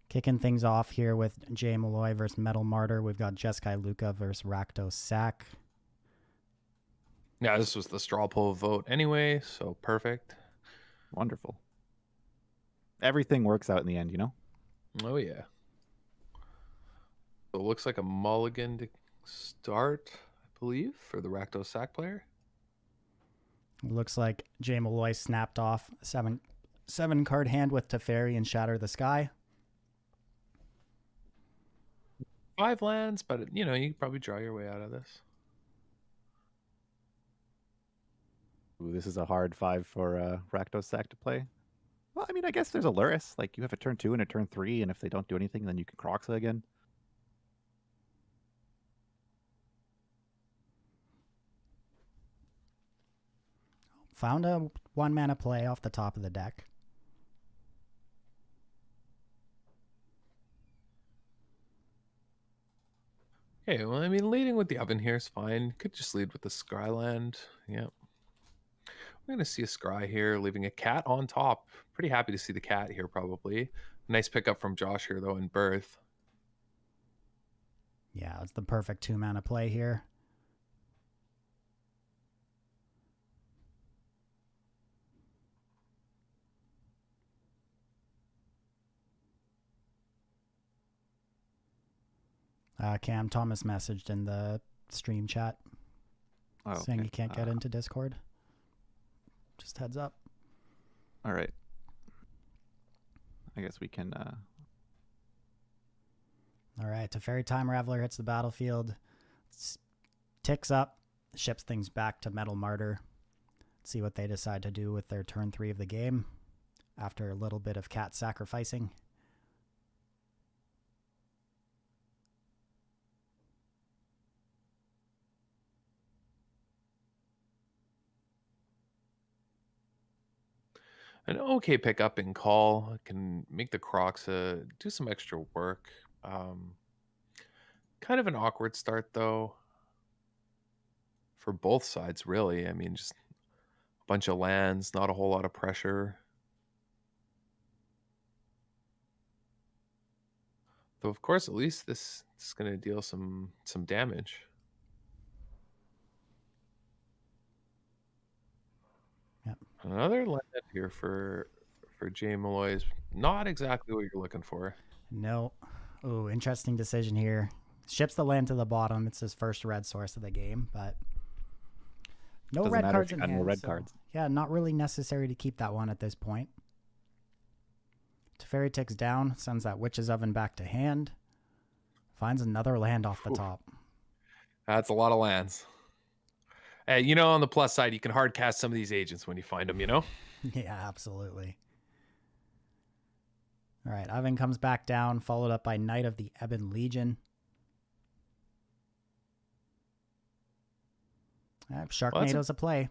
Kicking things off here with Jay Malloy versus Metal Martyr. We've got Jeskai Lukka versus Rakdos Sack. Yeah, this was the straw poll vote anyway, so perfect. Wonderful. Everything works out in the end, you know? Oh, yeah. So it looks like a mulligan to start, I believe, for the Rakdos Sack player. It looks like Jay Malloy snapped off seven card hand with Teferi and Shatter the Sky. 5 lands, but, you can probably draw your way out of this. Ooh, this is a hard 5 for Rakdos Sack to play. Well, I mean, I guess there's a Luris. Like, you have a turn 2 and a turn 3, and if they don't do anything, then you can Croxa again. Found a 1-mana play off the top of the deck. Okay, well, I mean, leading with the oven here is fine. Could just lead with the Scryland. Yeah. We're going to see a Scry here, leaving a cat on top. Pretty happy to see the cat here, probably. Nice pickup from Josh here, though, in Birth. Yeah, it's the perfect 2-mana play here. Cam Thomas messaged in the stream chat saying he can't get into Discord. Just heads up. All right. I guess we can... All right, Teferi Time Raveler hits the battlefield. Ticks up, ships things back to Metal Martyr. Let's see what they decide to do with their turn 3 of the game after a little bit of cat sacrificing. An okay pickup in call. Can make the Croxa do some extra work. Kind of an awkward start, though, for both sides, really. I mean, just a bunch of lands, not a whole lot of pressure. Though, of course, at least this is going to deal some damage. Yep. Another land here for Jay Malloy is not exactly what you're looking for. No. Oh, interesting decision here. Ships the land to the bottom. It's his first red source of the game, but no Doesn't red matter cards if in you got hand. no red so, cards. Yeah, not really necessary to keep that one at this point. Teferi ticks down, sends that Witch's Oven back to hand. Finds another land off the top. That's a lot of lands. Hey, on the plus side, you can hard cast some of these agents when you find them, Yeah, absolutely. All right, Oven comes back down, followed up by Knight of the Ebon Legion. Sharknado's a play.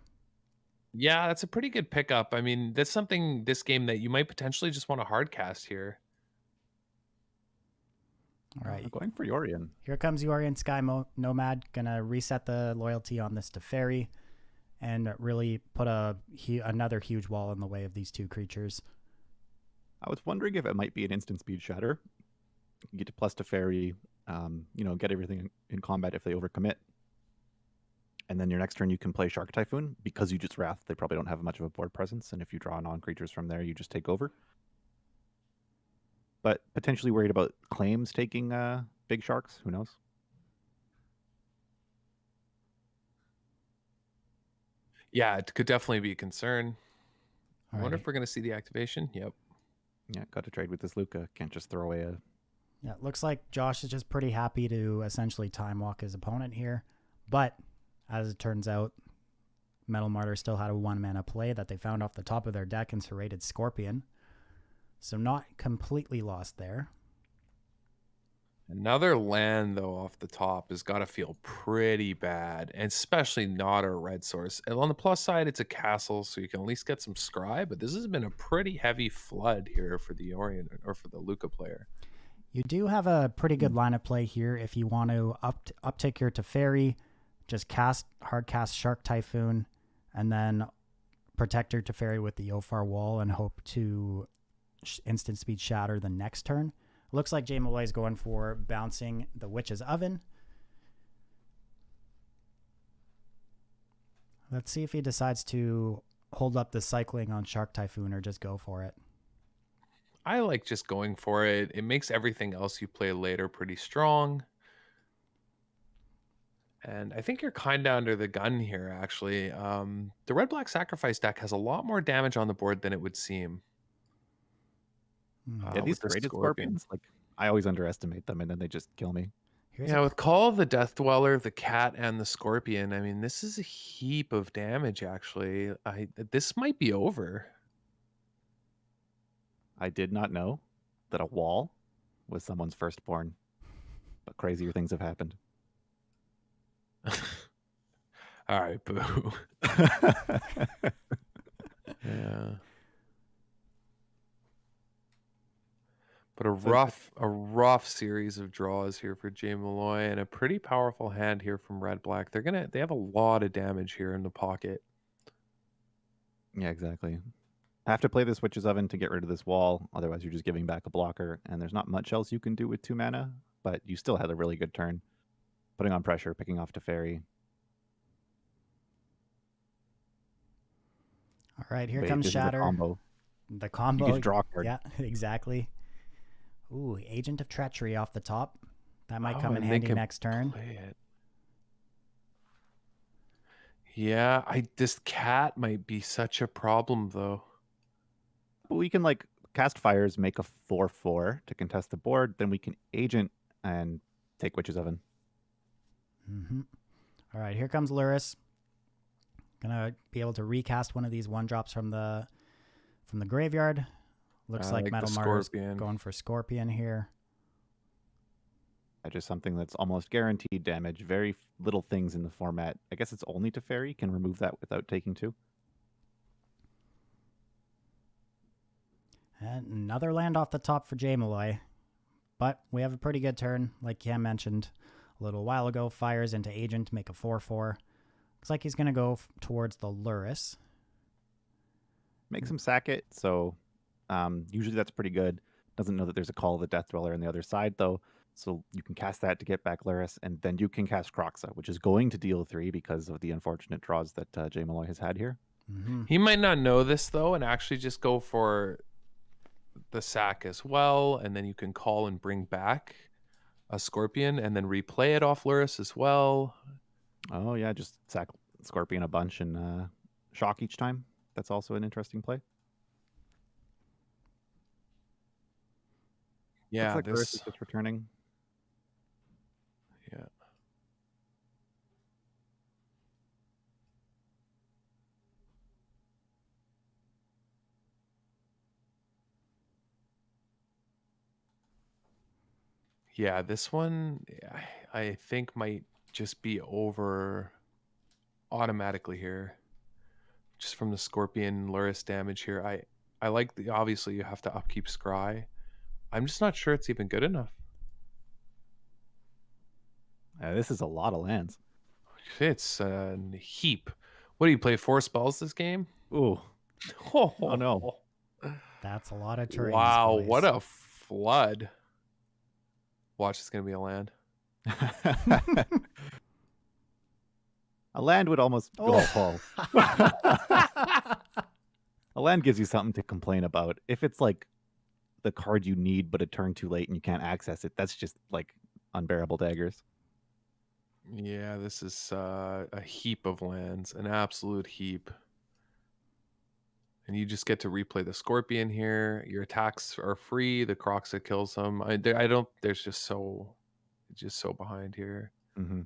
Yeah, that's a pretty good pickup. I mean, that's something this game that you might potentially just want to hard cast here. All right. I'm going for Yorion. Here comes Yorion Sky Nomad. Gonna reset the loyalty on this Teferi and really put another huge wall in the way of these two creatures. I was wondering if it might be an instant speed shatter. You get to plus Teferi, get everything in combat if they overcommit. And then your next turn you can play Shark Typhoon. Because you just Wrath, they probably don't have much of a board presence, and if you draw non-creatures from there, you just take over. But potentially worried about claims taking big sharks. Who knows? Yeah, it could definitely be a concern. I wonder Alrighty. if we're going to see the activation. Yep. Yeah, got to trade with this Lukka. Can't just throw away a... Yeah, it looks like Josh is just pretty happy to essentially time walk his opponent here. But as it turns out, Metal Martyr still had a 1-mana play that they found off the top of their deck in Serrated Scorpion. So not completely lost there. Another land, though, off the top has got to feel pretty bad, and especially not a red source. And on the plus side, it's a castle, so you can at least get some scry, but this has been a pretty heavy flood here for the Orient or for the Lukka player. You do have a pretty good line of play here if you want to uptick your Teferi, just hard cast Shark Typhoon, and then protect your Teferi with the Yofar Wall and hope to instant speed shatter the next turn. Looks like Jay Malloy is going for bouncing the Witch's Oven. Let's see if he decides to hold up the cycling on Shark Typhoon or just go for it. I like just going for it. It makes everything else you play later pretty strong. And I think you're kind of under the gun here, actually. The red-black sacrifice deck has a lot more damage on the board than it would seem. Yeah, these with the graded scorpions, like I always underestimate them, and then they just kill me. Yeah, with Call of the Death Dweller, the cat, and the scorpion, I mean, this is a heap of damage, actually. This might be over. I did not know that a wall was someone's firstborn, but crazier things have happened. All right, boo. Yeah. But a rough series of draws here for Jay Malloy, and a pretty powerful hand here from Red Black. They have a lot of damage here in the pocket. Yeah, exactly. I have to play this Witch's Oven to get rid of this wall, otherwise you're just giving back a blocker, and there's not much else you can do with 2 mana, but you still had a really good turn. Putting on pressure, picking off Teferi. All right, here comes Shatter. The combo. You get to draw a card. Yeah, exactly. Ooh, Agent of Treachery off the top. That might come in handy next turn. Yeah, this cat might be such a problem, though. But we can like cast Fires, make a 4/4 to contest the board. Then we can Agent and take Witch's Oven. Mm-hmm. All right, here comes Luris. Gonna be able to recast one of these 1-drops from the graveyard. Looks like Metal Martyr's going for Scorpion here. Just something that's almost guaranteed damage. Very little things in the format. I guess it's only Teferi can remove that without taking 2. And another land off the top for Jay Malloy. But we have a pretty good turn, like Cam mentioned a little while ago. Fires into Agent, make a 4/4. Looks like he's going to go towards the Luris. Makes him sack it, so usually that's pretty good. Doesn't know that there's a Call of the Death Dweller on the other side, though. So you can cast that to get back Luris, and then you can cast Kroxa, which is going to deal 3 because of the unfortunate draws that Jay Malloy has had here. Mm-hmm. He might not know this, though, and actually just go for the sack as well, and then you can call and bring back a Scorpion, and then replay it off Luris as well. Oh, yeah, just sack Scorpion a bunch and shock each time. That's also an interesting play. Yeah, looks like Luris is just returning. Yeah. Yeah, this one I think might just be over automatically here. Just from the Scorpion Luris damage here. I like obviously you have to upkeep Scry. I'm just not sure it's even good enough. This is a lot of lands. It's a heap. What do you play? 4 spells this game? Ooh. Oh no. That's a lot of terrain. Wow, what a flood. Watch, it's going to be a land. A land would almost fall. A land gives you something to complain about. If it's like the card you need but a turn too late and you can't access it, that's just like unbearable daggers. Yeah, this is a heap of lands, an absolute heap. And you just get to replay the Scorpion here. Your attacks are free. The Kroxa kills them. There's just so behind here. Mm-hmm.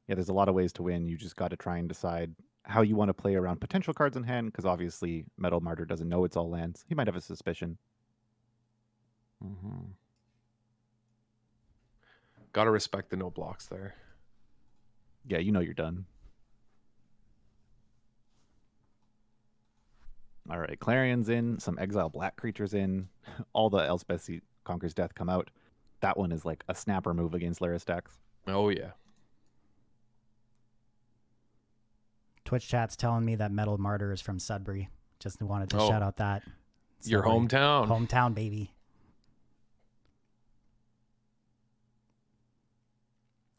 Yeah, there's a lot of ways to win. You just got to try and decide how you want to play around potential cards in hand, because obviously Metal Martyr doesn't know it's all lands. He might have a suspicion. Mm-hmm. Got to respect the no blocks there. Yeah, you know you're done. All right, Clarion's in, some Exile Black creatures in, all the Elspeth Conquers Death come out. That one is like a snapper move against Luris decks. Oh, yeah. Twitch chat's telling me that Metal Martyr is from Sudbury. Just wanted to shout out that. Your hometown. Hometown, baby.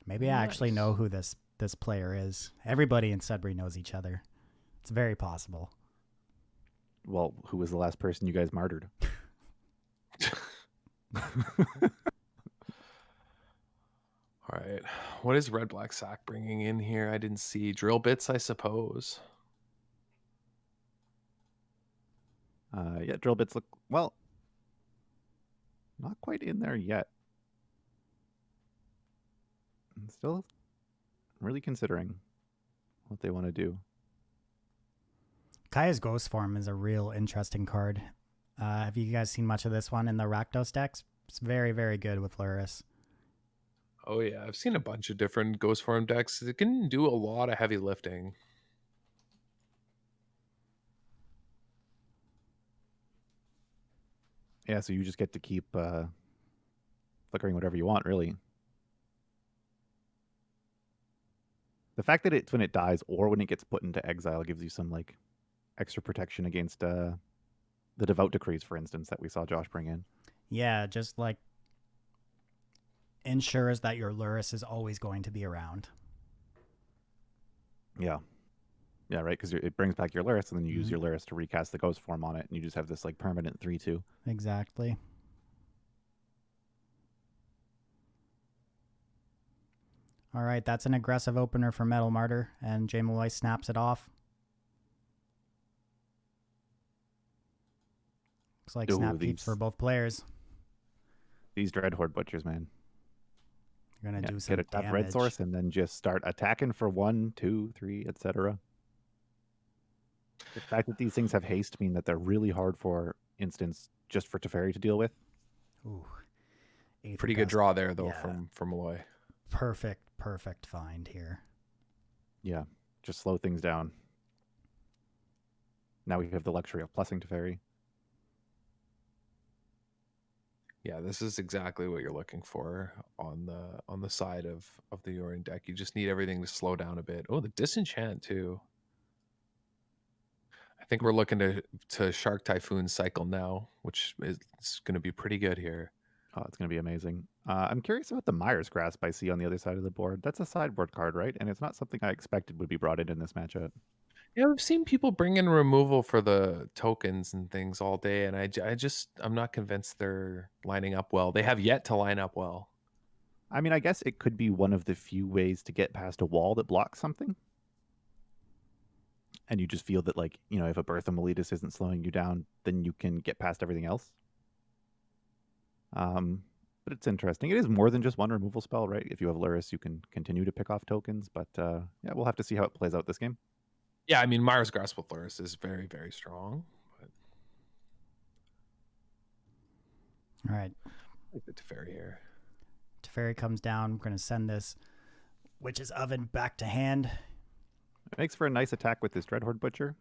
Maybe I actually Nice. know who this player is. Everybody in Sudbury knows each other. It's very possible. Well, who was the last person you guys martyred? All right. What is Red Black Sack bringing in here? I didn't see. Drill bits, I suppose. Yeah, drill bits look, well, not quite in there yet. I'm still really considering what they want to do. Kaya's Ghost Form is a real interesting card. Have you guys seen much of this one in the Rakdos decks? It's very, very good with Luris. Oh, yeah. I've seen a bunch of different Ghost Form decks. It can do a lot of heavy lifting. Yeah, so you just get to keep flickering whatever you want, really. The fact that it's when it dies or when it gets put into exile gives you some like extra protection against the Devout Decrees, for instance, that we saw Josh bring in. Yeah, just like ensures that your Luris is always going to be around. Yeah. Yeah, right, because it brings back your Luris, and then you use your Luris to recast the Ghost Form on it, and you just have this like permanent 3/2. Exactly. All right, that's an aggressive opener for Metal Martyr, and Jay Malloy snaps it off. Looks like snap keeps for both players. These Dreadhorde Butchers, man. You're going to do some get a tap damage. red source, and then just start attacking for 1, 2, 3, etc. The fact that these things have haste mean that they're really hard for instance just for Teferi to deal with. Ooh. Pretty good draw there, though, from Malloy. Perfect find here. Yeah, just slow things down. Now we have the luxury of plussing Teferi. Yeah, this is exactly what you're looking for on the side of the Yorion deck. You just need everything to slow down a bit. Oh, the Disenchant too. I think we're looking to Shark Typhoon cycle now, which is going to be pretty good here. Oh, it's going to be amazing. I'm curious about the Myers Grasp I see on the other side of the board. That's a sideboard card, right? And it's not something I expected would be brought in this matchup. Yeah, we've seen people bring in removal for the tokens and things all day, and I'm not convinced they're lining up well. They have yet to line up well. I mean, I guess it could be one of the few ways to get past a wall that blocks something. And you just feel that, like, you know, if a Birth of Meletus isn't slowing you down, then you can get past everything else. But it's interesting. It is more than just one removal spell, right? If you have Luris, you can continue to pick off tokens. But yeah, we'll have to see how it plays out this game. Yeah, I mean, Myers Grasp with Luris is very, very strong. But... All right. Like the Teferi here. Teferi comes down. We're going to send this Witch's Oven back to hand. It makes for a nice attack with this Dreadhorde Butcher.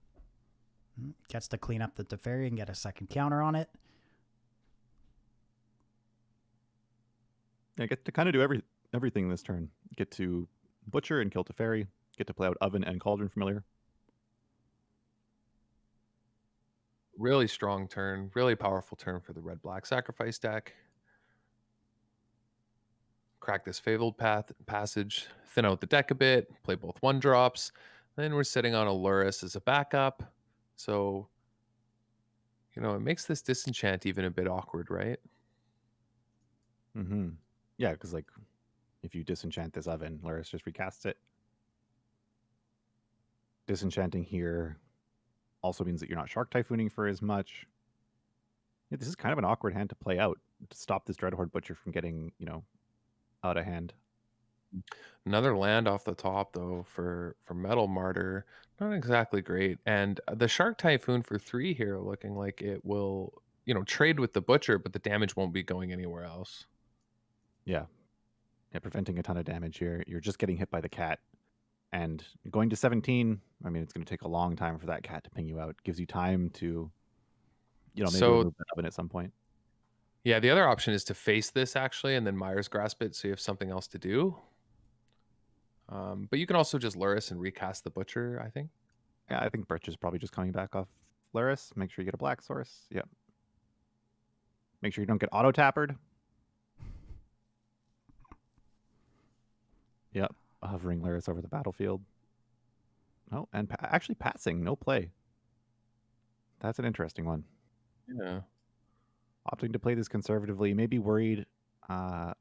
Gets to clean up the Teferi and get a second counter on it. Yeah, get to kind of do everything this turn. Get to Butcher and kill Teferi. Get to play out Oven and Cauldron Familiar. Really strong turn. Really powerful turn for the red-black sacrifice deck. Crack this Fabled Passage. Thin out the deck a bit. Play both 1-drops. Then we're sitting on a Luris as a backup. So, you know, it makes this Disenchant even a bit awkward, right? Mm-hmm. Yeah, because, like, if you disenchant this Oven, Luris just recasts it. Disenchanting here also means that you're not Shark Typhooning for as much. Yeah, this is kind of an awkward hand to play out to stop this Dreadhorde Butcher from getting, you know, out of hand. Another land off the top, though, for Metal Martyr. Not exactly great. And the Shark Typhoon for 3 here looking like it will, you know, trade with the Butcher, but the damage won't be going anywhere else. Yeah. Yeah, preventing a ton of damage here. You're just getting hit by the cat. And going to 17, I mean, it's going to take a long time for that cat to ping you out. Gives you time to, you know, maybe remove that Oven at some point. Yeah, the other option is to face this, actually, and then Myers Grasp it so you have something else to do. But you can also just Luris and recast the Butcher, I think. Yeah, I think Birch is probably just coming back off Luris. Make sure you get a black source. Yep. Make sure you don't get auto-tappered. Yep. Hovering Lyris over the battlefield. Oh, and actually passing. No play. That's an interesting one. Yeah. Opting to play this conservatively. Maybe worried, about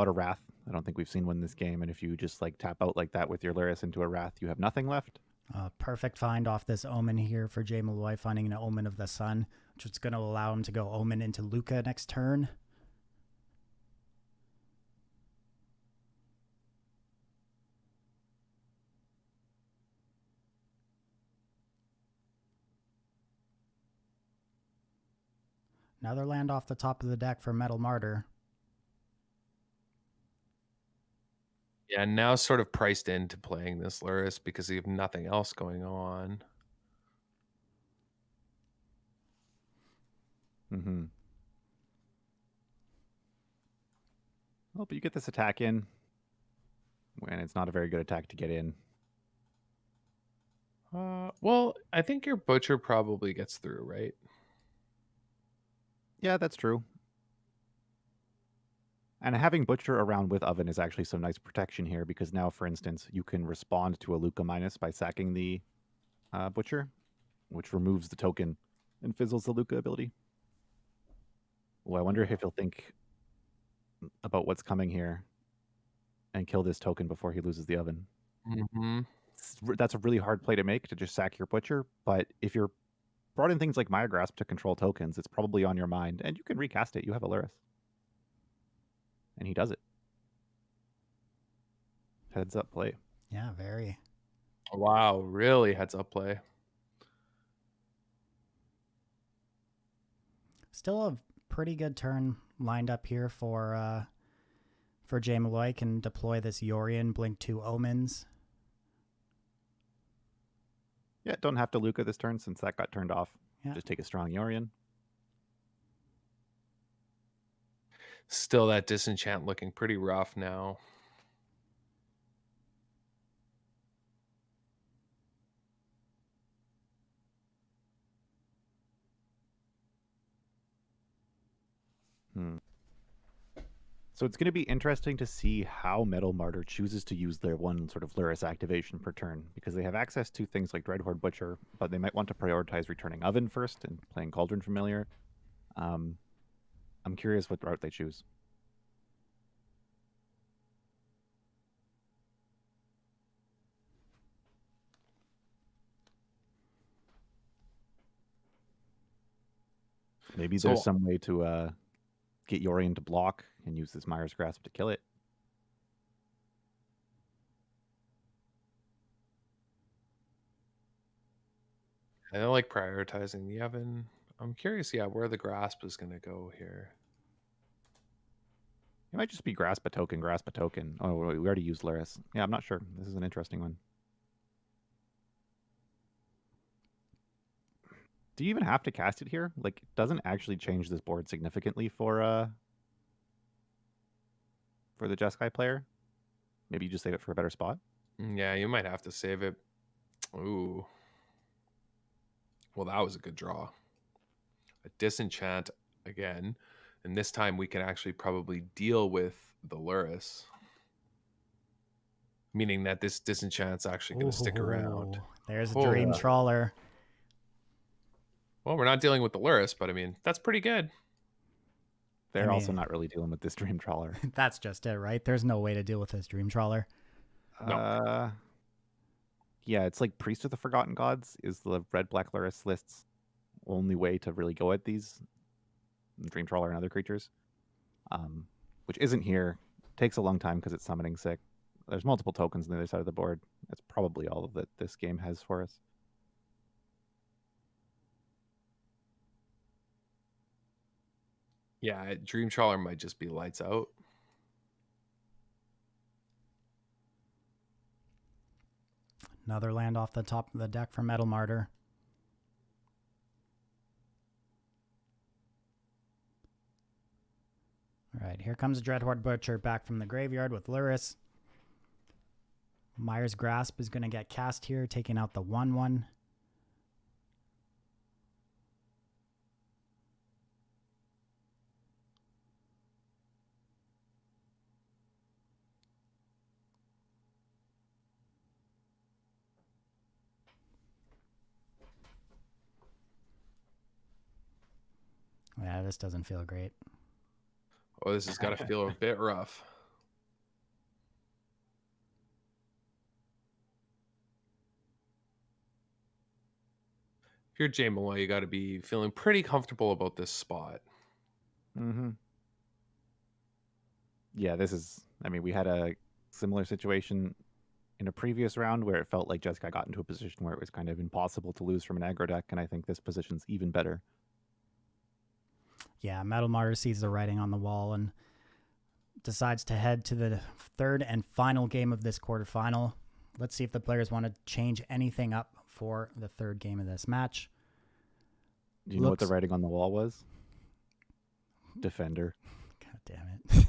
a Wrath. I don't think we've seen one in this game. And if you just like tap out like that with your Lyris into a Wrath, you have nothing left. Perfect find off this Omen here for Jay Malloy, finding an Omen of the Sun, which is going to allow him to go Omen into Lukka next turn. Another land off the top of the deck for Metal Martyr. Yeah, now sort of priced into playing this Lyris because you have nothing else going on. Mm-hmm. Well, but you get this attack in, and it's not a very good attack to get in. Well, I think your Butcher probably gets through, right? Yeah, that's true. And having Butcher around with Oven is actually some nice protection here because now, for instance, you can respond to a Lukka minus by sacking the Butcher, which removes the token and fizzles the Lukka ability. Well, I wonder if he'll think about what's coming here and kill this token before he loses the Oven. Mm-hmm. That's a really hard play to make, to just sack your Butcher, but if you're brought in things like Mire Grasp to control tokens, it's probably on your mind, and you can recast it. You have a Lyris. And he does it. Heads up play. Yeah, very. Wow, really heads up play. Still a pretty good turn lined up here for Jay Malloy. Can deploy this Yorion, blink 2 Omens. Yeah, don't have to Lukka this turn since that got turned off. Yeah. Just take a strong Yorion. Still that disenchant looking pretty rough now. So it's going to be interesting to see how Metal Martyr chooses to use their one sort of Lyris activation per turn, because they have access to things like Dreadhorde Butcher, but they might want to prioritize returning Oven first and playing Cauldron Familiar. I'm curious what route they choose. Maybe there's some way to get Yorion to block and use this Mire's Grasp to kill it. I don't like prioritizing the Oven. I'm curious, where the Grasp is going to go here. It might just be Grasp a token, Grasp a token. Oh, we already used Lyris. Yeah, I'm not sure. This is an interesting one. Do you even have to cast it here? Like, it doesn't actually change this board significantly for the Jeskai player. Maybe you just save it for a better spot. Yeah, you might have to save it. Ooh. Well, that was a good draw. A disenchant again. And this time we can actually probably deal with the Lyris. Meaning that this disenchant's actually going to stick around. There's a Dream Trawler. Well, we're not dealing with the Lyris, but I mean, that's pretty good. They're also not really dealing with this Dream Trawler. That's just it, right? There's no way to deal with this Dream Trawler. No. Yeah, it's like Priest of the Forgotten Gods is the red-black Lyris list's only way to really go at these Dream Trawler and other creatures, which isn't here. Takes a long time because it's summoning sick. There's multiple tokens on the other side of the board. That's probably all of that this game has for us. Yeah, Dream Trawler might just be lights out. Another land off the top of the deck for Metal Martyr. All right, here comes Dreadhorde Butcher back from the graveyard with Lyris. Mire's Grasp is going to get cast here, taking out the 1/1. Yeah, this doesn't feel great. Oh, this has got to feel a bit rough. If you're Jay Malloy, you got to be feeling pretty comfortable about this spot. Mm-hmm. Yeah, this is. I mean, we had a similar situation in a previous round where it felt like Jeskai got into a position where it was kind of impossible to lose from an aggro deck, and I think this position's even better. Yeah, Metal Martyr sees the writing on the wall and decides to head to the third and final game of this quarterfinal. Let's see if the players want to change anything up for the third game of this match. Do you know what the writing on the wall was? Defender. God damn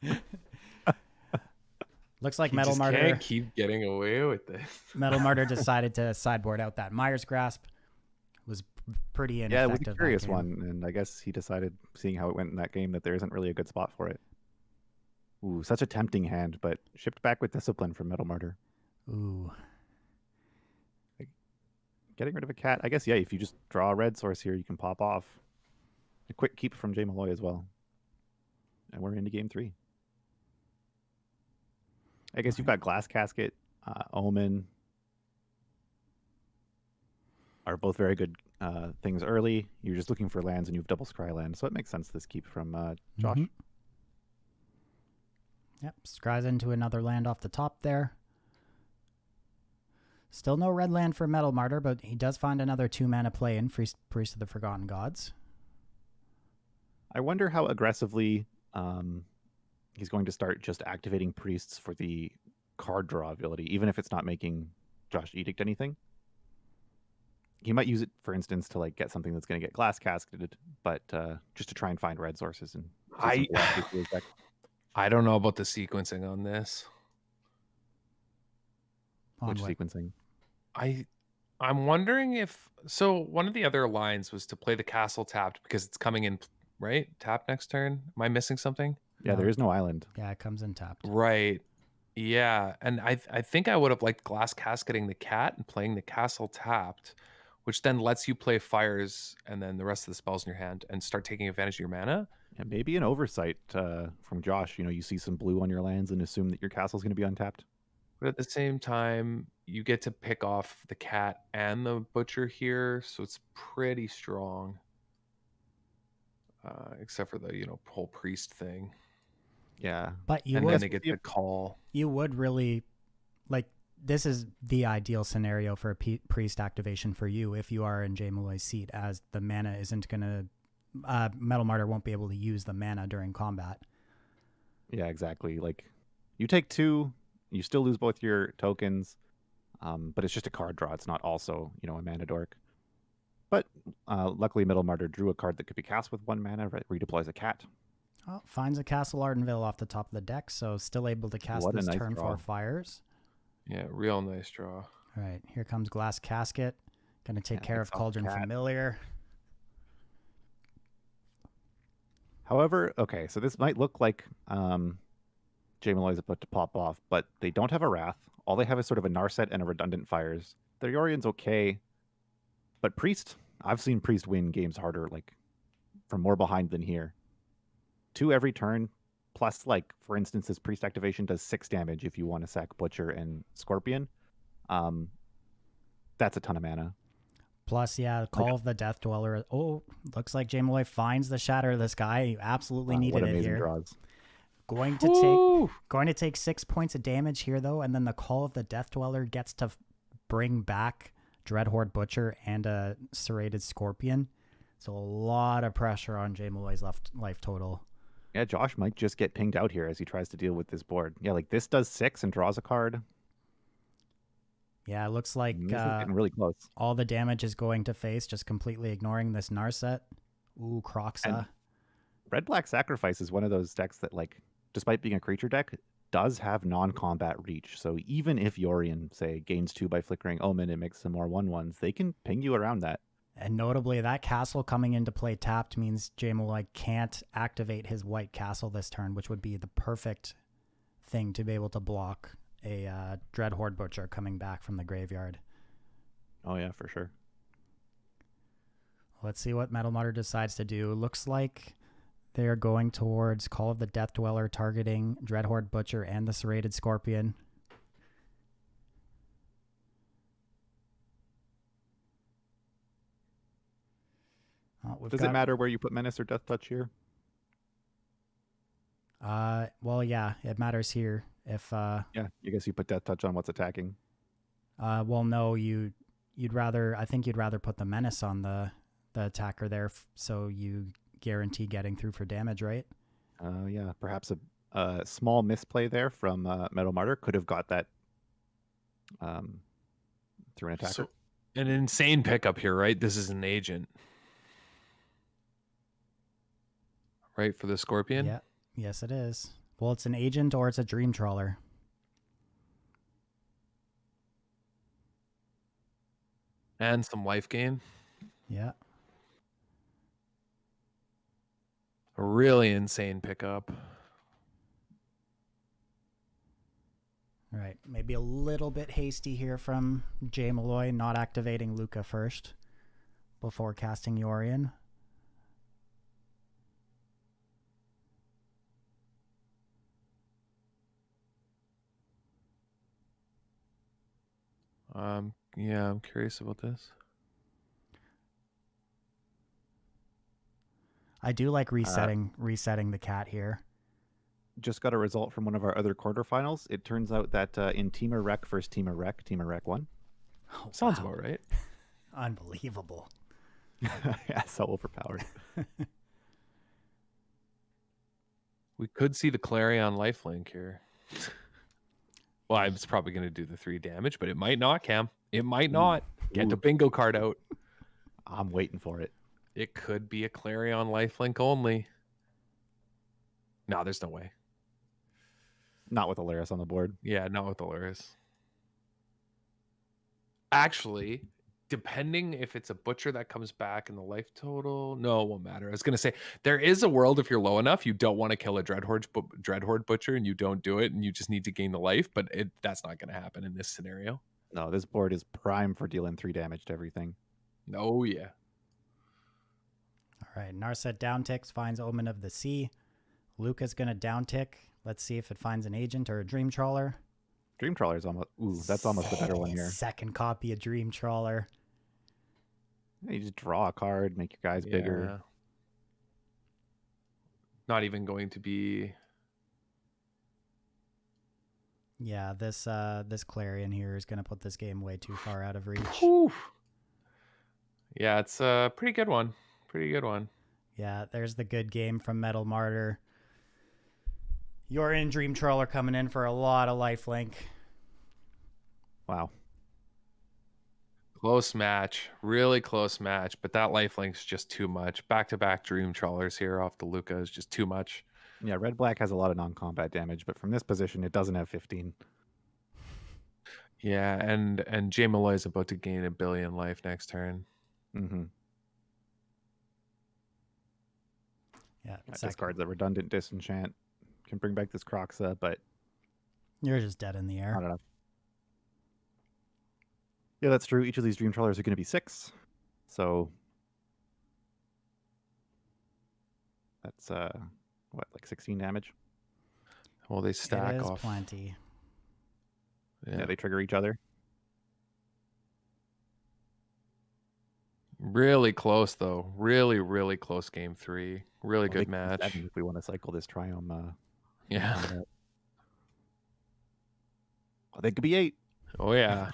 it. Looks like Metal Martyr can't keep getting away with this. Metal Martyr decided to sideboard out that Myers Grasp. Was pretty ineffective. Yeah, it was a curious one, and I guess he decided, seeing how it went in that game, that there isn't really a good spot for it. Ooh, such a tempting hand, but shipped back with discipline from Metal Martyr. Ooh. Getting rid of a cat. I guess, yeah, if you just draw a red source here, you can pop off. A quick keep from Jay Malloy as well. And we're into game 3. I guess you've got Glass Casket, Omen. Are both very good things early. You're just looking for lands and you have double Scryland, so it makes sense this keep from Josh. Mm-hmm. Yep, scries into another land off the top there. Still no red land for Metal Martyr, but he does find another 2-mana play in Priest of the Forgotten Gods. I wonder how aggressively he's going to start just activating priests for the card draw ability, even if it's not making Josh Edict anything. He might use it, for instance, to like get something that's going to get glass casketed, but just to try and find red sources. And I don't know about the sequencing on this. Which sequencing? I'm wondering if one of the other lines was to play the castle tapped because it's coming in, right? Tap next turn. Am I missing something? Yeah, there is no island. Yeah, it comes in tapped. Right. Yeah, and I think I would have liked glass casketing the cat and playing the castle tapped, which then lets you play fires and then the rest of the spells in your hand and start taking advantage of your mana. Yeah, maybe an oversight from Josh. You know, you see some blue on your lands and assume that your castle's going to be untapped. But at the same time, you get to pick off the cat and the butcher here, so it's pretty strong. Except for the whole priest thing. Yeah, but then they get the call. You would really like. This is the ideal scenario for a priest activation for you if you are in Jay Malloy's seat, as the mana isn't going to... Metal Martyr won't be able to use the mana during combat. Yeah, exactly. Like, you take 2, you still lose both your tokens, but it's just a card draw. It's not also, a mana dork. But luckily, Metal Martyr drew a card that could be cast with 1 mana, redeploys a cat. Oh, finds a Castle Ardenville off the top of the deck, so still able to cast this turn 4 fires. Yeah, real nice draw. All right, here comes Glass Casket. Going to take care of Cauldron Familiar. However, okay, so this might look like Jay Malloy's about to pop off, but they don't have a Wrath. All they have is sort of a Narset and a Redundant Fires. Their Yorion's okay, but Priest, I've seen Priest win games harder, like, from more behind than here. 2 every turn, plus, like, for instance, this Priest activation does 6 damage if you want to sack Butcher and Scorpion. That's a ton of mana. Plus, yeah, Call of the Death Dweller. Oh, looks like Jay Malloy finds the Shatter of the Sky. He absolutely needed it here. Draws. Going to take 6 points of damage here, though, and then the Call of the Death Dweller gets to bring back Dreadhorde Butcher and a Serrated Scorpion. So a lot of pressure on Jay Malloy's life total. Yeah, Josh might just get pinged out here as he tries to deal with this board. Yeah, like this does 6 and draws a card. Yeah, it looks like getting really close. All the damage is going to face, just completely ignoring this Narset. Ooh, Croxa. Red-Black Sacrifice is one of those decks that, like, despite being a creature deck, does have non-combat reach. So even if Yorion, say, gains 2 by flickering Omen and makes some more 1/1s, they can ping you around that. And notably, that castle coming into play tapped means Jay Malloy can't activate his white castle this turn, which would be the perfect thing to be able to block a Dreadhorde Butcher coming back from the graveyard. Oh, yeah, for sure. Let's see what Metal Martyr decides to do. Looks like they are going towards Call of the Death Dweller, targeting Dreadhorde Butcher and the Serrated Scorpion. Does it matter where you put Menace or Death Touch here? Well, yeah, it matters here. If yeah, I guess you put Death Touch on what's attacking. Well, no, you'd rather. I think you'd rather put the Menace on the attacker there, so you guarantee getting through for damage, right? Yeah, perhaps a small misplay there from Metal Martyr could have got that through an attacker. So, an insane pickup here, right? This is an agent, right, for the Scorpion? Yeah. Yes, it is. Well, it's an agent or it's a Dream Trawler. And some life gain. Yeah. A really insane pickup. Right. Maybe a little bit hasty here from Jay Malloy, not activating Lukka first before casting Yorion. Yeah, I'm curious about this. I do like resetting the cat here. Just got a result from one of our other quarterfinals. It turns out that in Teamer Rec versus Teamer Rec won. Oh, sounds about right. Unbelievable. Yeah, so overpowered. We could see the Clarion lifelink here. Well, I was probably going to do the 3 damage, but it might not, Cam. It might not. Get the bingo card out. I'm waiting for it. It could be a Clarion lifelink only. No, there's no way. Not with Alaris on the board. Yeah, not with Alaris. Actually, depending if it's a Butcher that comes back in the life total, no, it won't matter. I was going to say, there is a world if you're low enough, you don't want to kill a Dreadhorde Butcher and you don't do it and you just need to gain the life, but that's not going to happen in this scenario. No, this board is prime for dealing 3 damage to everything. Oh, yeah. All right, Narset downticks, finds Omen of the Sea. Lukka's going to downtick. Let's see if it finds an agent or a Dream Trawler. Dream Trawler is almost... Ooh, that's almost the better one here. Second copy of Dream Trawler. Yeah, you just draw a card, make your guys bigger. Not even going to be... Yeah, this Clarion here is going to put this game way too far out of reach. Oof. Yeah, it's a pretty good one. Pretty good one. Yeah, there's the good game from Metal Martyr. You're in Dream Trawler coming in for a lot of lifelink. Wow. Close match. Really close match. But that lifelink's just too much. Back-to-back Dream Trawlers here off the Lukka is just too much. Yeah, Red-Black has a lot of non-combat damage, but from this position, it doesn't have 15. Yeah, and Jay Malloy is about to gain 1 billion life next turn. Mm-hmm. Yeah, this card's a redundant disenchant. Can bring back this Croxa, but you're just dead in the air. Not enough. Yeah, that's true. Each of these Dream Trawlers are going to be 6. So that's what, like 16 damage? Well, they stack it is off. Plenty. Yeah, they trigger each other. Really close, though. Really, really close game 3. Really good match. If we want to cycle this Triome. Yeah. Well, they could be 8. Oh, yeah.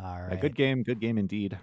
All right. Good game indeed.